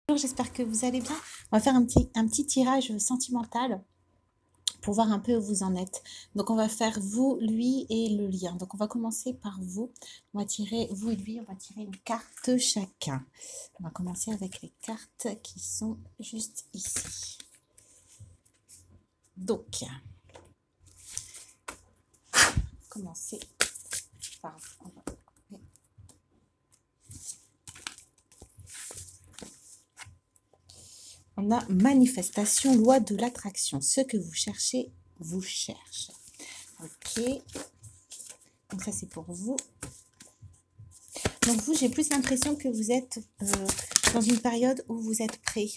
Bonjour, j'espère que vous allez bien. On va faire un petit tirage sentimental pour voir un peu où vous en êtes. Donc, on va faire vous, lui et le lien. Donc, on va commencer par vous. On va tirer vous et lui, on va tirer une carte chacun. On va commencer avec les cartes qui sont juste ici. Donc, on va commencer par vous. On a manifestation, loi de l'attraction. Ce que vous cherchez, vous cherche. Ok. Donc ça, c'est pour vous. Donc vous, j'ai plus l'impression que vous êtes dans une période où vous êtes prêt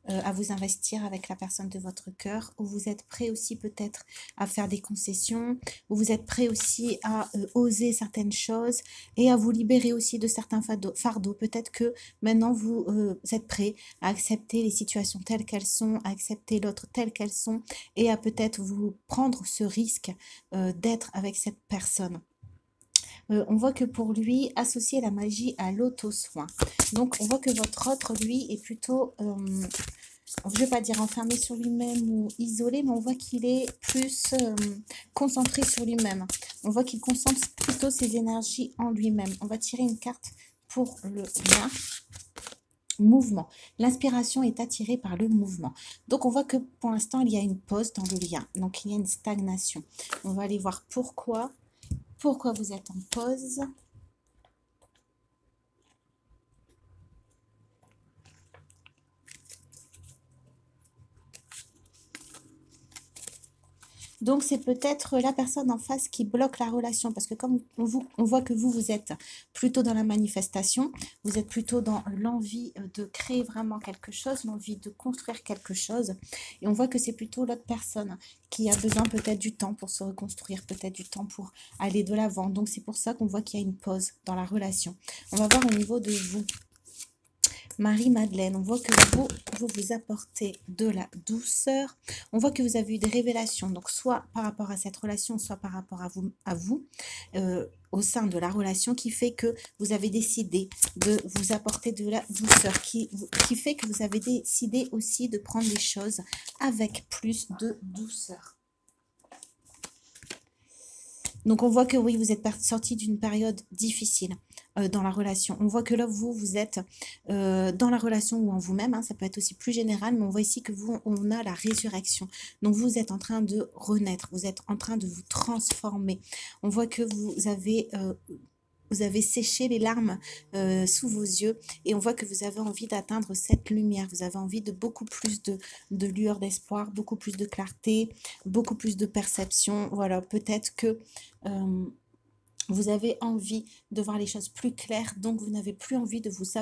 à vous investir avec la personne de votre cœur, où vous êtes prêt aussi peut-être à faire des concessions, où vous êtes prêt aussi à oser certaines choses et à vous libérer aussi de certains fardeaux. Peut-être que maintenant vous êtes prêt à accepter les situations telles qu'elles sont, à accepter l'autre telles qu'elles sont et à peut-être vous prendre ce risque d'être avec cette personne. On voit que pour lui, associer la magie à l'auto-soin. Donc, on voit que votre autre, lui, est plutôt, je ne vais pas dire enfermé sur lui-même ou isolé, mais on voit qu'il est plus concentré sur lui-même. On voit qu'il concentre plutôt ses énergies en lui-même. On va tirer une carte pour le lien. Mouvement. L'inspiration est attirée par le mouvement. Donc, on voit que pour l'instant, il y a une pause dans le lien. Donc, il y a une stagnation. On va aller voir pourquoi. Pourquoi vous êtes en pause? Donc, c'est peut-être la personne en face qui bloque la relation. Parce que comme on voit que vous êtes plutôt dans la manifestation, vous êtes plutôt dans l'envie de créer vraiment quelque chose, l'envie de construire quelque chose. Et on voit que c'est plutôt l'autre personne qui a besoin peut-être du temps pour se reconstruire, peut-être du temps pour aller de l'avant. Donc, c'est pour ça qu'on voit qu'il y a une pause dans la relation. On va voir au niveau de vous. Marie-Madeleine, on voit que vous apportez de la douceur. On voit que vous avez eu des révélations, donc soit par rapport à cette relation, soit par rapport à vous au sein de la relation, qui fait que vous avez décidé de vous apporter de la douceur, qui fait que vous avez décidé aussi de prendre les choses avec plus de douceur. Donc, on voit que oui, vous êtes sorti d'une période difficile dans la relation. On voit que là, vous êtes dans la relation ou en vous-même. Hein, ça peut être aussi plus général, mais on voit ici que on a la résurrection. Donc, vous êtes en train de renaître. Vous êtes en train de vous transformer. On voit que vous avez séché les larmes sous vos yeux et on voit que vous avez envie d'atteindre cette lumière. Vous avez envie de beaucoup plus de lueur d'espoir, beaucoup plus de clarté, beaucoup plus de perception. Voilà, peut-être que vous avez envie de voir les choses plus claires, donc vous n'avez plus envie de vous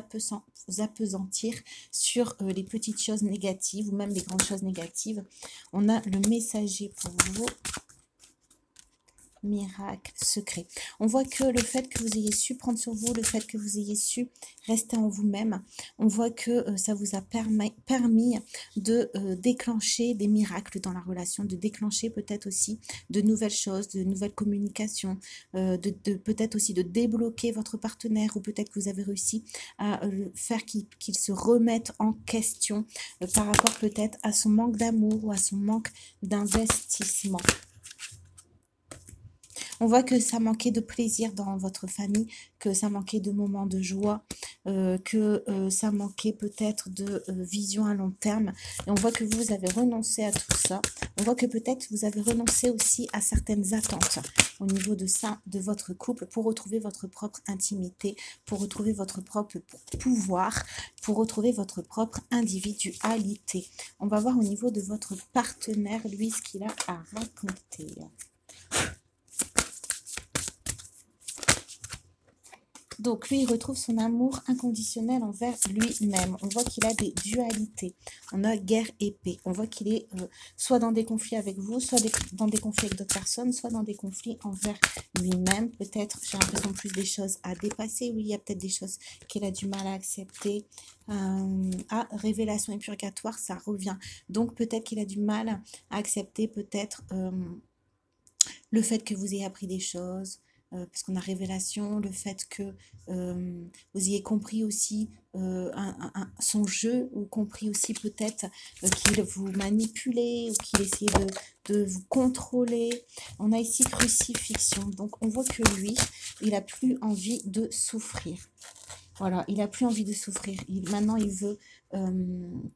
appesantir sur les petites choses négatives ou même les grandes choses négatives. On a le messager pour vous. Miracle secret. On voit que le fait que vous ayez su prendre sur vous, le fait que vous ayez su rester en vous-même, on voit que ça vous a permis de déclencher des miracles dans la relation, de déclencher peut-être aussi de nouvelles choses, de nouvelles communications, de peut-être aussi de débloquer votre partenaire ou peut-être que vous avez réussi à faire qu'il se remette en question par rapport peut-être à son manque d'amour ou à son manque d'investissement. On voit que ça manquait de plaisir dans votre famille, que ça manquait de moments de joie, que ça manquait peut-être de vision à long terme. Et on voit que vous avez renoncé à tout ça. On voit que peut-être vous avez renoncé aussi à certaines attentes au niveau de ça, de votre couple, pour retrouver votre propre intimité, pour retrouver votre propre pouvoir, pour retrouver votre propre individualité. On va voir au niveau de votre partenaire, lui, ce qu'il a à raconter. Donc, lui, il retrouve son amour inconditionnel envers lui-même. On voit qu'il a des dualités. On a guerre et paix. On voit qu'il est soit dans des conflits avec vous, soit dans des conflits avec d'autres personnes, soit dans des conflits envers lui-même. Peut-être, j'ai l'impression, plus des choses à dépasser. Oui, il y a peut-être des choses qu'il a du mal à accepter. Révélation et purgatoire, ça revient. Donc, peut-être qu'il a du mal à accepter, peut-être, le fait que vous ayez appris des choses, parce qu'on a révélation, le fait que vous ayez compris aussi son jeu, ou compris aussi peut-être qu'il vous manipulait, ou qu'il essayait de vous contrôler. On a ici crucifixion, donc on voit que lui, il n'a plus envie de souffrir. Voilà, il n'a plus envie de souffrir. Maintenant, il veut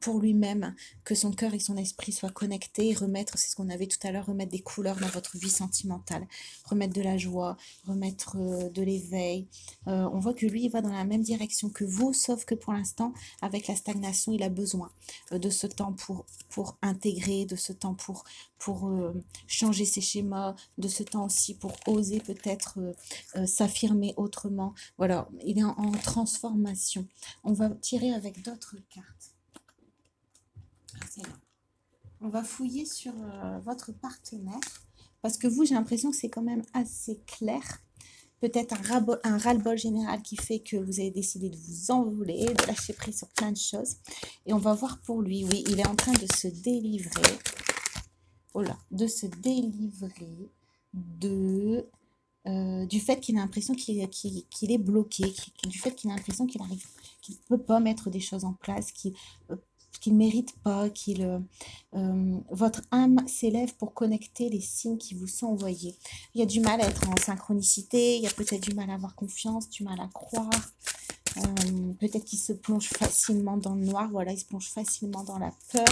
pour lui-même que son cœur et son esprit soient connectés, et remettre, c'est ce qu'on avait tout à l'heure, remettre des couleurs dans votre vie sentimentale, remettre de la joie, remettre de l'éveil. On voit que lui, il va dans la même direction que vous, sauf que pour l'instant, avec la stagnation, il a besoin de ce temps pour intégrer, de ce temps pour changer ses schémas, de ce temps aussi pour oser peut-être s'affirmer autrement. Voilà, il est en transformation. On va tirer avec d'autres cartes. C'est là. On va fouiller sur votre partenaire, parce que vous, j'ai l'impression que c'est quand même assez clair. Peut-être un ras-le-bol général qui fait que vous avez décidé de vous envoler, de lâcher prise sur plein de choses. Et on va voir pour lui, oui, il est en train de se délivrer. Oh là, de se délivrer du fait qu'il a l'impression qu'il est bloqué, du fait qu'il a l'impression qu'il ne peut pas mettre des choses en place, qu'il ne mérite pas, votre âme s'élève pour connecter les signes qui vous sont envoyés. Il y a du mal à être en synchronicité, il y a peut-être du mal à avoir confiance, du mal à croire, peut-être qu'il se plonge facilement dans le noir, voilà, il se plonge facilement dans la peur.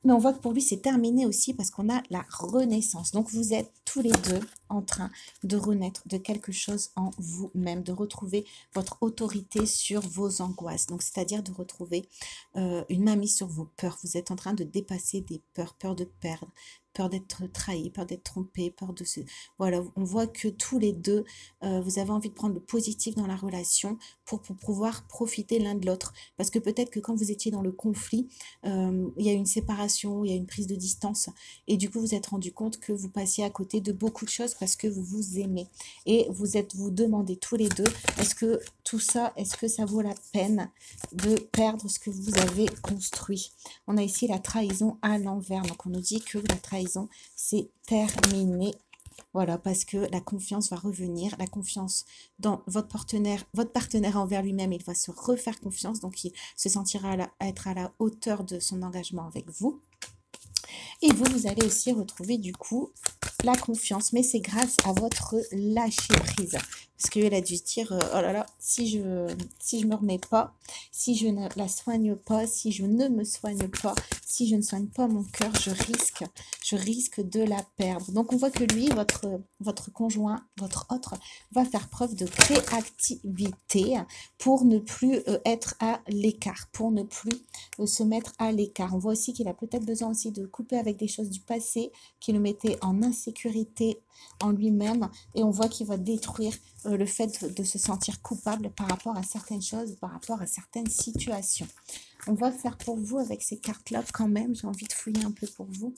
Mais on voit que pour lui, c'est terminé aussi, parce qu'on a la renaissance. Donc, vous êtes tous les deux en train de renaître de quelque chose en vous-même, de retrouver votre autorité sur vos angoisses. Donc, c'est-à-dire de retrouver une main mise sur vos peurs. Vous êtes en train de dépasser des peurs, peur de perdre, peur d'être trahi, peur d'être trompé, peur de se... Voilà, on voit que tous les deux, vous avez envie de prendre le positif dans la relation pour pouvoir profiter l'un de l'autre. Parce que peut-être que quand vous étiez dans le conflit, il y a une séparation, il y a une prise de distance, et du coup vous êtes rendu compte que vous passiez à côté de beaucoup de choses parce que vous vous aimez, et vous demandez tous les deux, est-ce que tout ça, est-ce que ça vaut la peine de perdre ce que vous avez construit? On a ici la trahison à l'envers, donc on nous dit que la trahison c'est terminé. Voilà, parce que la confiance va revenir, la confiance dans votre partenaire envers lui-même, il va se refaire confiance, donc il se sentira être à la hauteur de son engagement avec vous. Et vous allez aussi retrouver du coup la confiance, mais c'est grâce à votre lâcher prise. Parce qu'elle a dû se dire, oh là là, si je me remets pas, si je ne la soigne pas, si je ne me soigne pas, si je ne soigne pas mon cœur, je risque de la perdre. Donc on voit que lui, votre conjoint, votre autre, va faire preuve de créativité pour ne plus être à l'écart, pour ne plus se mettre à l'écart. On voit aussi qu'il a peut-être besoin aussi de couper avec des choses du passé qui le mettaient en insécurité en lui-même, et on voit qu'il va détruire le fait de se sentir coupable par rapport à certaines choses, par rapport à certaines situations. On va faire pour vous avec ces cartes-là quand même. J'ai envie de fouiller un peu pour vous,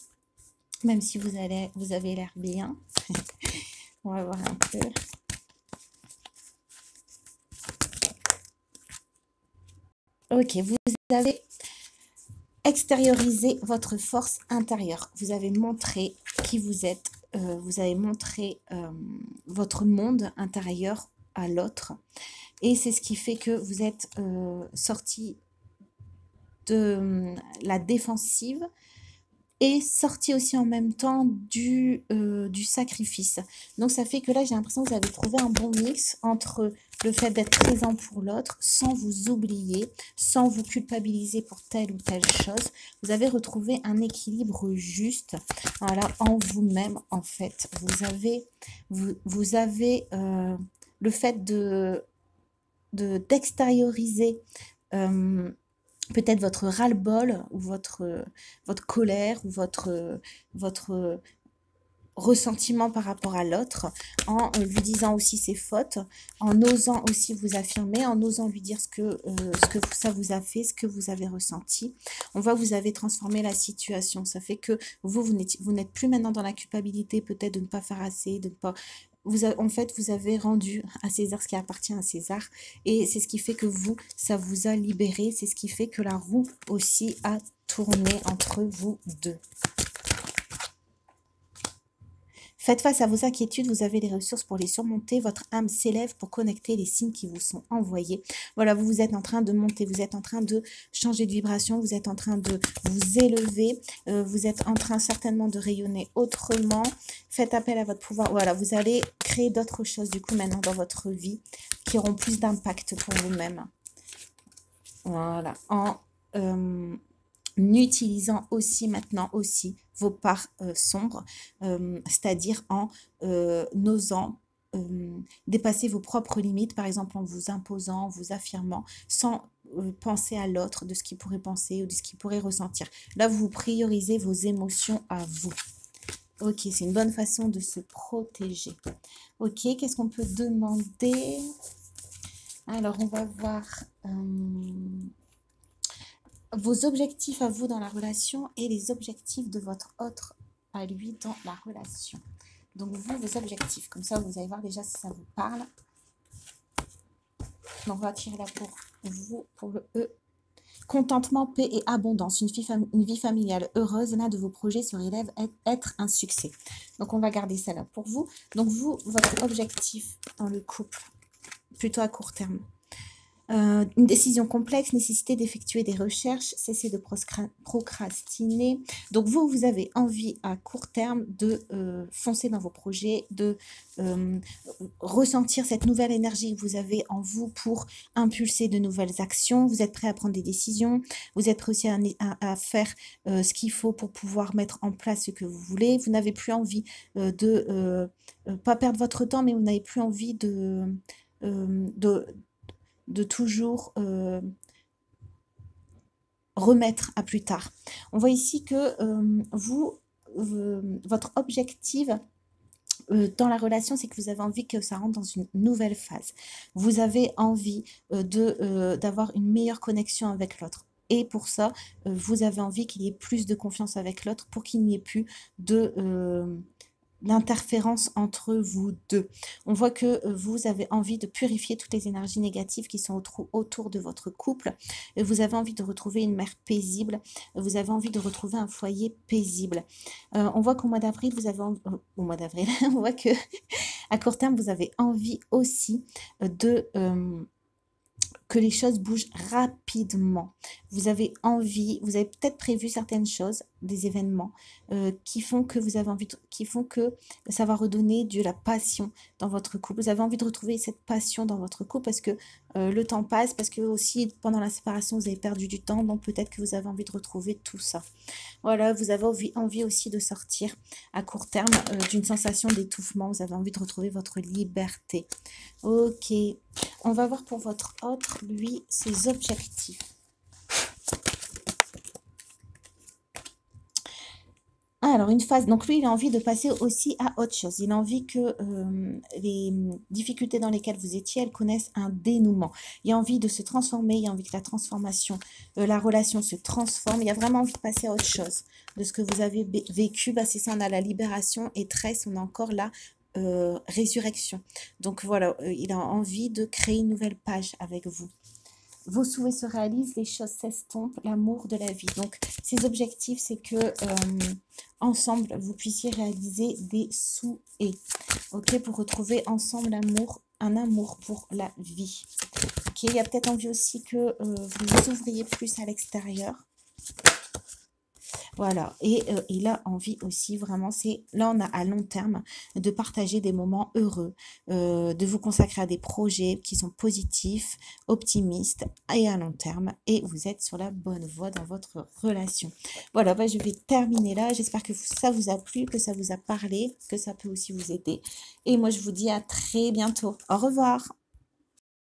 même si vous avez l'air bien. On va voir un peu. Ok, vous avez extériorisé votre force intérieure. Vous avez montré qui vous êtes. Vous avez montré votre monde intérieur à l'autre. Et c'est ce qui fait que vous êtes sorti de la défensive et sorti aussi en même temps du sacrifice. Donc ça fait que là, j'ai l'impression que vous avez trouvé un bon mix entre le fait d'être présent pour l'autre, sans vous oublier, sans vous culpabiliser pour telle ou telle chose. Vous avez retrouvé un équilibre juste, voilà, en vous-même, en fait. Vous avez le fait d'extérioriser peut-être votre ras-le-bol, ou votre colère, ou votre ressentiment par rapport à l'autre, en lui disant aussi ses fautes, en osant aussi vous affirmer, en osant lui dire ce que ça vous a fait, ce que vous avez ressenti. On voit que vous avez transformé la situation. Ça fait que vous n'êtes plus maintenant dans la culpabilité, peut-être de ne pas faire assez, de ne pas... En fait, vous avez rendu à César ce qui appartient à César, et c'est ce qui fait que ça vous a libéré, c'est ce qui fait que la roue aussi a tourné entre vous deux. Faites face à vos inquiétudes, vous avez les ressources pour les surmonter. Votre âme s'élève pour connecter les signes qui vous sont envoyés. Voilà, vous êtes en train de monter, vous êtes en train de changer de vibration, vous êtes en train de vous élever, vous êtes en train certainement de rayonner autrement. Faites appel à votre pouvoir. Voilà, vous allez créer d'autres choses du coup maintenant dans votre vie qui auront plus d'impact pour vous-même. Voilà, en utilisant aussi maintenant aussi vos parts sombres, c'est-à-dire en osant dépasser vos propres limites, par exemple en vous imposant, en vous affirmant, sans penser à l'autre, de ce qu'il pourrait penser ou de ce qu'il pourrait ressentir. Là, vous priorisez vos émotions à vous. Ok, c'est une bonne façon de se protéger. Ok, qu'est-ce qu'on peut demander? Alors, on va voir vos objectifs à vous dans la relation et les objectifs de votre autre à lui dans la relation. Donc, vous, vos objectifs. Comme ça, vous allez voir déjà si ça vous parle. Donc, on va tirer là pour vous, pour le E. Contentement, paix et abondance. Une vie familiale heureuse. L'un de vos projets se révèle être un succès. Donc, on va garder ça là pour vous. Donc, vous, votre objectif dans le couple, plutôt à court terme. Une décision complexe, nécessité d'effectuer des recherches, cesser de procrastiner. Donc vous avez envie à court terme de foncer dans vos projets, de ressentir cette nouvelle énergie que vous avez en vous pour impulser de nouvelles actions. Vous êtes prêt à prendre des décisions, vous êtes prêt aussi à faire ce qu'il faut pour pouvoir mettre en place ce que vous voulez. Vous n'avez plus envie de pas perdre votre temps, mais vous n'avez plus envie de toujours remettre à plus tard. On voit ici que votre objectif dans la relation, c'est que vous avez envie que ça rentre dans une nouvelle phase. Vous avez envie d'avoir une meilleure connexion avec l'autre. Et pour ça, vous avez envie qu'il y ait plus de confiance avec l'autre pour qu'il n'y ait plus l'interférence entre vous deux. On voit que vous avez envie de purifier toutes les énergies négatives qui sont autour de votre couple. Vous avez envie de retrouver une mère paisible. Vous avez envie de retrouver un foyer paisible. On voit qu'au mois d'avril, vous avez au mois d'avril, on voit que à court terme, vous avez envie aussi que les choses bougent rapidement. Vous avez envie, vous avez peut-être prévu certaines choses, des événements qui font que vous avez envie, qui font que ça va redonner de la passion dans votre couple. Vous avez envie de retrouver cette passion dans votre couple parce que le temps passe, parce que aussi pendant la séparation vous avez perdu du temps, donc peut-être que vous avez envie de retrouver tout ça. Voilà, vous avez envie aussi de sortir à court terme d'une sensation d'étouffement. Vous avez envie de retrouver votre liberté. Ok, on va voir pour votre autre, lui, ses objectifs. Alors, une phase, donc lui, il a envie de passer aussi à autre chose. Il a envie que les difficultés dans lesquelles vous étiez, elles connaissent un dénouement. Il a envie de se transformer, il a envie que la transformation, la relation se transforme. Il a vraiment envie de passer à autre chose. De ce que vous avez vécu, bah, c'est ça, on a la libération et 13, on a encore la résurrection. Donc voilà, il a envie de créer une nouvelle page avec vous. Vos souhaits se réalisent, les choses s'estompent, l'amour de la vie. Donc, ces objectifs, c'est que ensemble, vous puissiez réaliser des souhaits. Ok, pour retrouver ensemble l'amour, un amour pour la vie. Ok, il y a peut-être envie aussi que vous vous ouvriez plus à l'extérieur. Voilà, et il a envie aussi vraiment, là on a à long terme de partager des moments heureux, de vous consacrer à des projets qui sont positifs, optimistes et à long terme, et vous êtes sur la bonne voie dans votre relation. Voilà, bah, je vais terminer là, j'espère que ça vous a plu, que ça vous a parlé, que ça peut aussi vous aider, et moi je vous dis à très bientôt, au revoir.